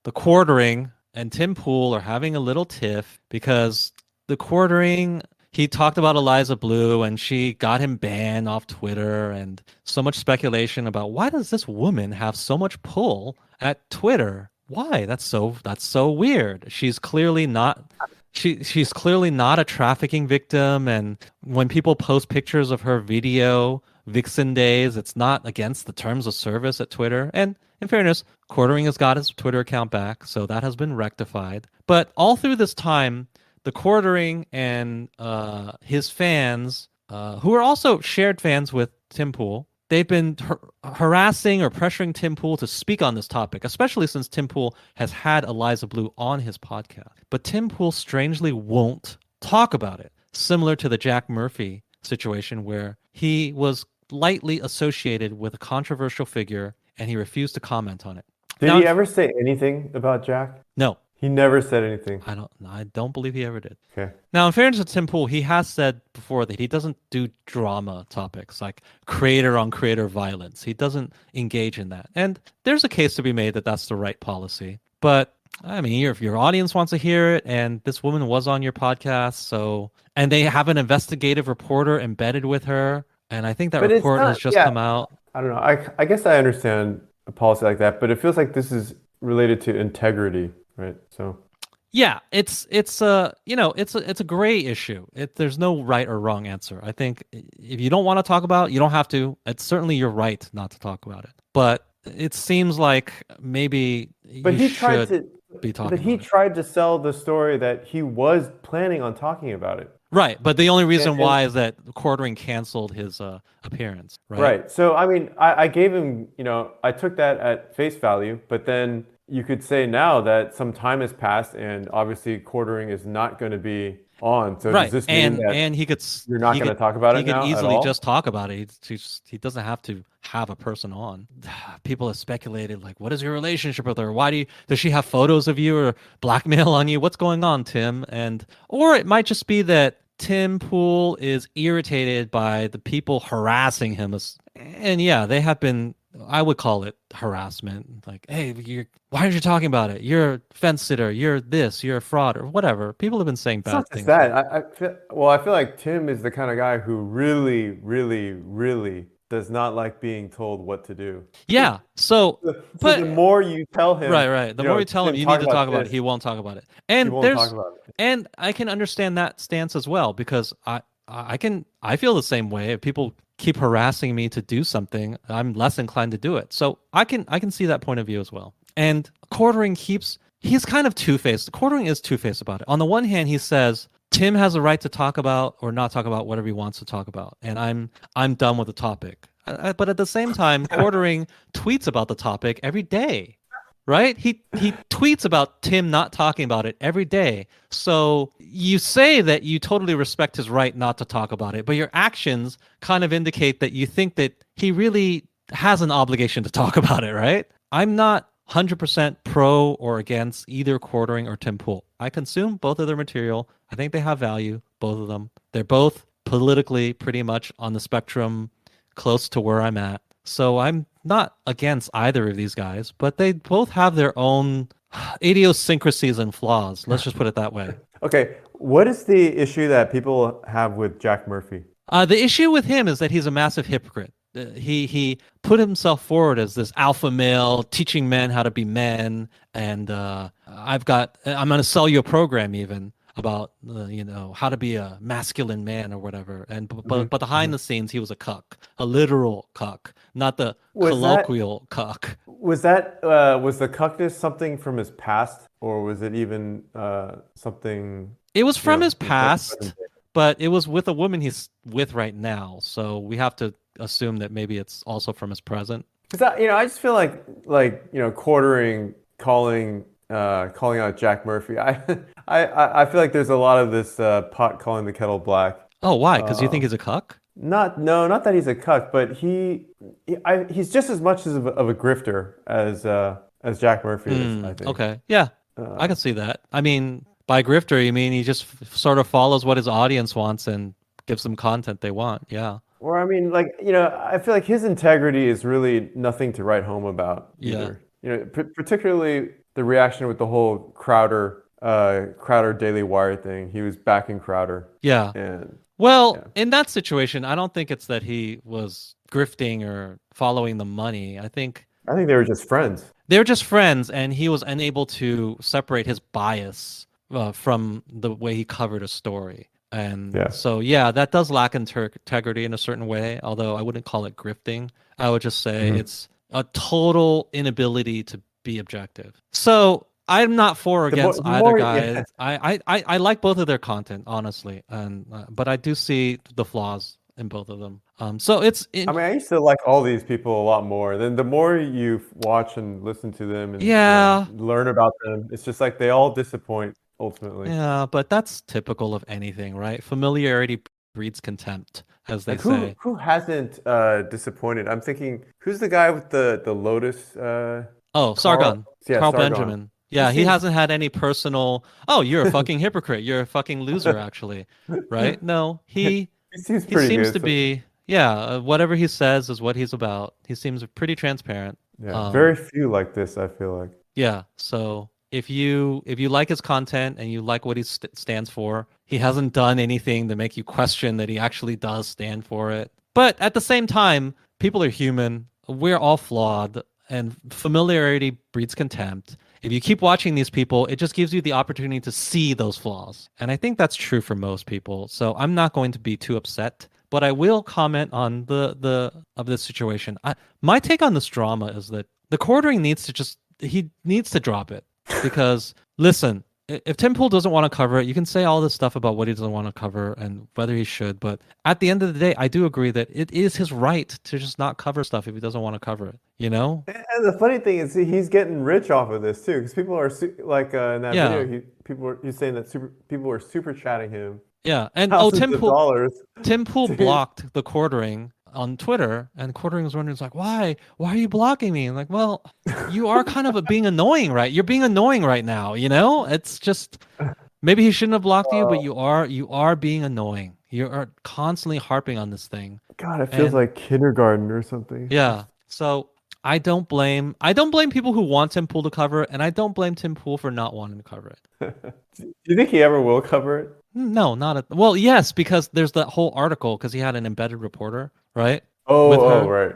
the Quartering and Tim Pool are having a little tiff because the Quartering he talked about Eliza Blue and she got him banned off Twitter and so much speculation about why does this woman have so much pull at Twitter? Why? That's so weird. She's clearly not a trafficking victim, and when people post pictures of her video Vixen days, it's not against the terms of service at Twitter. And in fairness, Quartering has got his Twitter account back, so that has been rectified. But all through this time, the Quartering and his fans, who are also shared fans with Tim Pool, they've been harassing or pressuring Tim Pool to speak on this topic, especially since Tim Pool has had Eliza Blue on his podcast. But Tim Pool strangely won't talk about it, similar to the Jack Murphy situation where he was lightly associated with a controversial figure and he refused to comment on it. Did he ever say anything about Jack? No. He never said anything. I don't believe he ever did. Okay. Now, in fairness to Tim Pool, he has said before that he doesn't do drama topics like creator on creator violence. He doesn't engage in that. And there's a case to be made that that's the right policy. But I mean, if your audience wants to hear it, and this woman was on your podcast, and they have an investigative reporter embedded with her, and I think that report has just come out. I don't know. I guess I understand a policy like that, but it feels like this is related to integrity. Right. So yeah, it's a gray issue. There's no right or wrong answer. I think if you don't want to talk about it, you don't have to. It's certainly your right not to talk about it. But it seems like maybe you should be talking. But he tried to sell the story that he was planning on talking about it. Right, but the only reason why is that Quartering canceled his appearance. Right. Right. So I mean, I gave him, I took that at face value, but then you could say now that some time has passed and obviously Quartering is not going to be on. So right. Does this mean that you're not going to talk about it now? He could easily just talk about it. He doesn't have to have a person on. People have speculated, like, what is your relationship with her? Does she have photos of you or blackmail on you? What's going on, Tim? Or it might just be that Tim Pool is irritated by the people harassing him. And yeah, they have been, I would call it harassment. Like, hey, why aren't you talking about it? You're a fence sitter. You're this. You're a fraud or whatever. People have been saying bad things. It's not just that. I feel like Tim is the kind of guy who really, really, really does not like being told what to do. Yeah. So the more you tell him, right. The more you tell him you need to talk about it, he won't talk about it. And he won't talk about it. And I can understand that stance as well because I feel the same way. If people keep harassing me to do something, I'm less inclined to do it. So I can see that point of view as well. And Quartering he's kind of two-faced. Quartering is two-faced about it. On the one hand, he says Tim has a right to talk about or not talk about whatever he wants to talk about, and I'm done with the topic. But at the same time, Quartering tweets about the topic every day. Right? He tweets about Tim not talking about it every day. So you say that you totally respect his right not to talk about it, but your actions kind of indicate that you think that he really has an obligation to talk about it, right? I'm not 100% pro or against either Quartering or Tim Pool. I consume both of their material. I think they have value, both of them. They're both politically pretty much on the spectrum close to where I'm at. So I'm not against either of these guys, but they both have their own idiosyncrasies and flaws. Let's just put it that way. Okay. What is the issue that people have with Jack Murphy? The issue with him is that he's a massive hypocrite. He put himself forward as this alpha male teaching men how to be men. And I'm going to sell you a program even about how to be a masculine man or whatever, but behind the scenes he was a cuck, a literal cuck, not the colloquial cuck. Was the cuckness something from his past, or was it even something? It was from his past, but it was with a woman he's with right now, so we have to assume that maybe it's also from his present. Because I just feel like Quartering calling out Jack Murphy. I feel like there's a lot of this pot calling the kettle black. Oh, why? Because you think he's a cuck? Not that he's a cuck, but he's just as much of a grifter as Jack Murphy is, I think. Okay, yeah, I can see that. I mean, by grifter, you mean he just sort of follows what his audience wants and gives them content they want. Yeah. Or I mean, I feel like his integrity is really nothing to write home about either. Yeah. Particularly the reaction with the whole Crowder Daily Wire thing. He was backing Crowder, Yeah. and Well, yeah, in that situation, I don't think it's that he was grifting or following the money. I think I think they were just friends. they're just friends, and he was unable to separate his bias from the way he covered a story. And Yeah. so, yeah, that does lack integrity in a certain way, although I wouldn't call it grifting. I would just say Mhm. it's a total inability to be objective. So I'm not for or against The either more, guy. yeah. I like both of their content, honestly, and but I do see the flaws in both of them. So it's I mean, I used to like all these people a lot more. Then the more you watch and listen to them and yeah. learn about them, it's just like they all disappoint ultimately. Yeah, but that's typical of anything, right? Familiarity breeds contempt, as they Like say. who hasn't disappointed? I'm thinking, who's the guy with the Lotus? Oh, Carl, Sargon, yeah, Carl Sargon. Benjamin. He Yeah, he seems hasn't had any personal, oh, you're a fucking hypocrite. You're a fucking loser, actually, right? No, he seems he pretty seems good. to So be, yeah, whatever he says is what he's about. He seems pretty transparent. yeah, very Um, few like this, I feel like. Yeah. So if you like his content and you like what he stands for, he hasn't done anything to make you question that he actually does stand for it. But at the same time, people are human. We're all flawed, and familiarity breeds contempt. If you keep watching these people, it just gives you the opportunity to see those flaws. And I think that's true for most people. So I'm not going to be too upset, but I will comment on the of this situation. My take on this drama is that the quartering needs to just he needs to drop it because listen, if Tim Pool doesn't want to cover it, you can say all this stuff about what he doesn't want to cover and whether he should, but at the end of the day, I do agree that it is his right to just not cover stuff if he doesn't want to cover it, you know? And the funny thing is, he's getting rich off of this too, because people are like in that Yeah. video, he's saying that people are super chatting him Yeah. And oh, thousands of dollars. Tim Pool to- blocked the quartering on Twitter, and quartering was wondering, like, why are you blocking me? And like, well, you are kind of being annoying, right? You're being annoying right now, you know? It's just maybe he shouldn't have blocked you, but you are being annoying. You are constantly harping on this thing. God, it feels And like kindergarten or something. yeah, so I don't blame people who want Tim Pool to cover it, and I don't blame Tim Pool for not wanting to cover it. Do you think he ever will cover it? No, not at well, yes, because there's that whole article because he had an embedded reporter, right? Oh, With oh, her. right.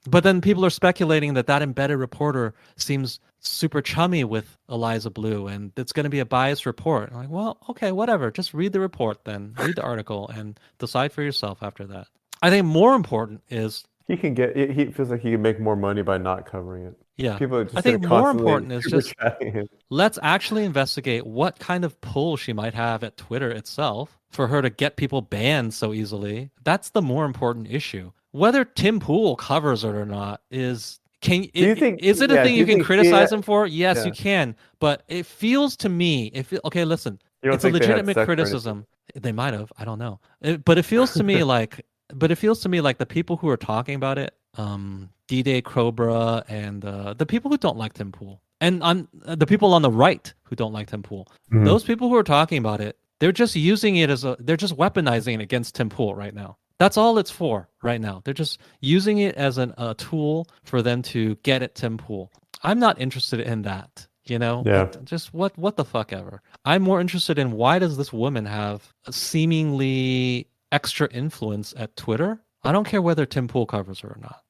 But then people are speculating that embedded reporter seems super chummy with Eliza Blue, and it's going to be a biased report. I'm like, well, okay, whatever. Just read the report then. Read the article and decide for yourself after that. I think more important is, He feels like he can make more money by not covering it. yeah, People are I just think gonna more constantly important is super just chatting him. let's actually investigate what kind of pull she might have at Twitter itself for her to get people banned so easily. That's the more important issue. Whether Tim Pool covers it or not is Do you think? is it a Yeah. thing Do you you can think? criticize him for? Yes, Yeah. you can. But it feels to me, if okay, listen, You don't it's a think they had legitimate sex or anything? criticism. They might have. I don't know. But it feels to me like, the people who are talking about it, D-Day Cobra, and the people who don't like Tim Pool, and on the people on the right who don't like Tim Pool, Mhm. those people who are talking about it, they're just using it they're just weaponizing it against Tim Pool right now. That's all it's for right now. They're just using it as a tool for them to get at Tim Pool. I'm not interested in that. You know, Yeah. just what the fuck ever. I'm more interested in why does this woman have a seemingly extra influence at Twitter? I don't care whether Tim Pool covers her or not.